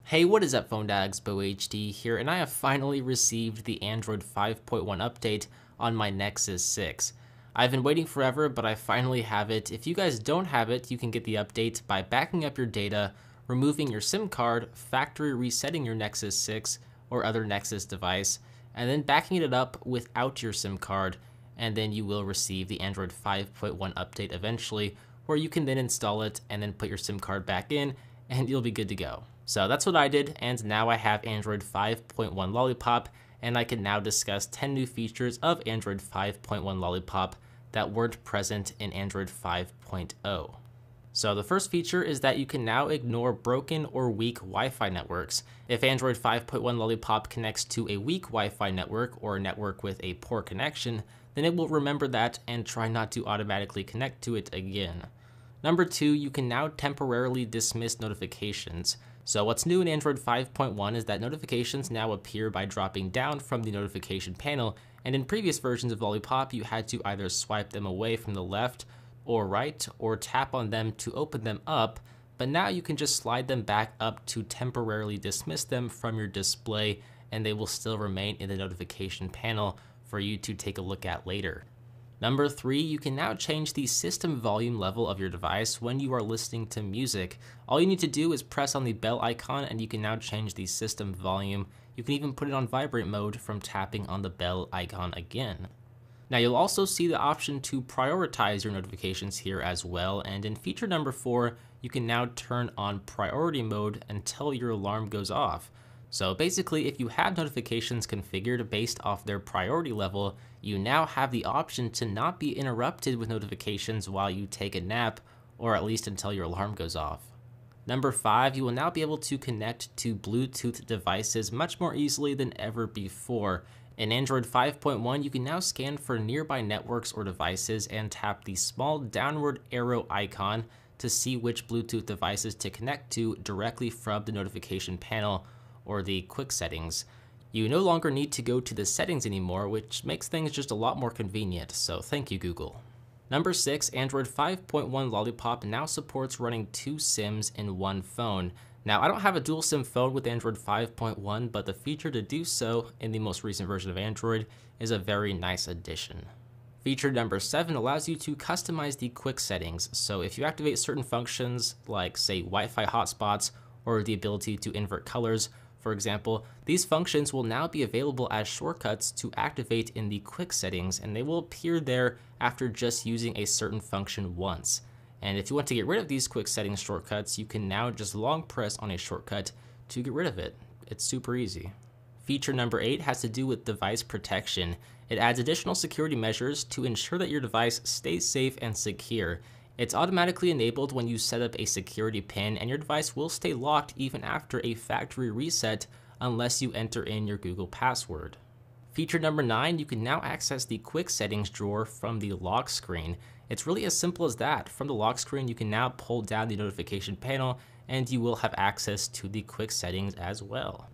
Hey, what is up, phone dags? BoHD here, and I have finally received the Android 5.1 update on my Nexus 6. I've been waiting forever, but I finally have it. If you guys don't have it, you can get the update by backing up your data, removing your SIM card, factory resetting your Nexus 6 or other Nexus device, and then backing it up without your SIM card, and then you will receive the Android 5.1 update eventually, where you can then install it and then put your SIM card back in, and you'll be good to go. So that's what I did, and now I have Android 5.1 Lollipop, and I can now discuss 10 new features of Android 5.1 Lollipop that weren't present in Android 5.0. So the first feature is that you can now ignore broken or weak Wi-Fi networks. If Android 5.1 Lollipop connects to a weak Wi-Fi network or a network with a poor connection, then it will remember that and try not to automatically connect to it again. Number 2, you can now temporarily dismiss notifications. So what's new in Android 5.1 is that notifications now appear by dropping down from the notification panel, and in previous versions of Lollipop, you had to either swipe them away from the left or right, or tap on them to open them up, but now you can just slide them back up to temporarily dismiss them from your display, and they will still remain in the notification panel for you to take a look at later. Number 3, you can now change the system volume level of your device when you are listening to music. All you need to do is press on the bell icon and you can now change the system volume. You can even put it on vibrate mode from tapping on the bell icon again. Now you'll also see the option to prioritize your notifications here as well, and in feature number 4, you can now turn on priority mode until your alarm goes off. So basically, if you have notifications configured based off their priority level, you now have the option to not be interrupted with notifications while you take a nap, or at least until your alarm goes off. Number 5, you will now be able to connect to Bluetooth devices much more easily than ever before. In Android 5.1, you can now scan for nearby networks or devices and tap the small downward arrow icon to see which Bluetooth devices to connect to directly from the notification panel or the quick settings. You no longer need to go to the settings anymore, which makes things just a lot more convenient, so thank you, Google. Number 6, Android 5.1 Lollipop now supports running 2 SIMs in one phone. Now, I don't have a dual SIM phone with Android 5.1, but the feature to do so in the most recent version of Android is a very nice addition. Feature number 7 allows you to customize the quick settings, so if you activate certain functions like, say, Wi-Fi hotspots or the ability to invert colors, for example, these functions will now be available as shortcuts to activate in the quick settings, and they will appear there after just using a certain function once. And if you want to get rid of these quick settings shortcuts, you can now just long press on a shortcut to get rid of it. It's super easy. Feature number 8 has to do with device protection. It adds additional security measures to ensure that your device stays safe and secure. It's automatically enabled when you set up a security pin, and your device will stay locked even after a factory reset unless you enter in your Google password. Feature number 9, you can now access the quick settings drawer from the lock screen. It's really as simple as that. From the lock screen, you can now pull down the notification panel and you will have access to the quick settings as well.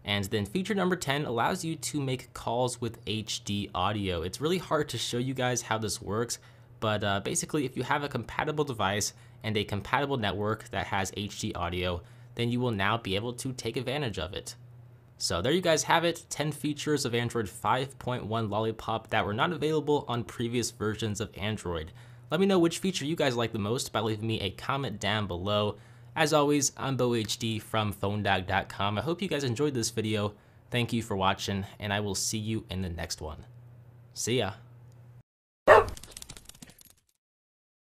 And then feature number 10 allows you to make calls with HD audio. It's really hard to show you guys how this works, but basically if you have a compatible device and a compatible network that has HD audio, then you will now be able to take advantage of it. So there you guys have it, 10 features of Android 5.1 Lollipop that were not available on previous versions of Android. Let me know which feature you guys like the most by leaving me a comment down below. As always, I'm BoHD from PhoneDag.com. I hope you guys enjoyed this video. Thank you for watching, and I will see you in the next one. See ya.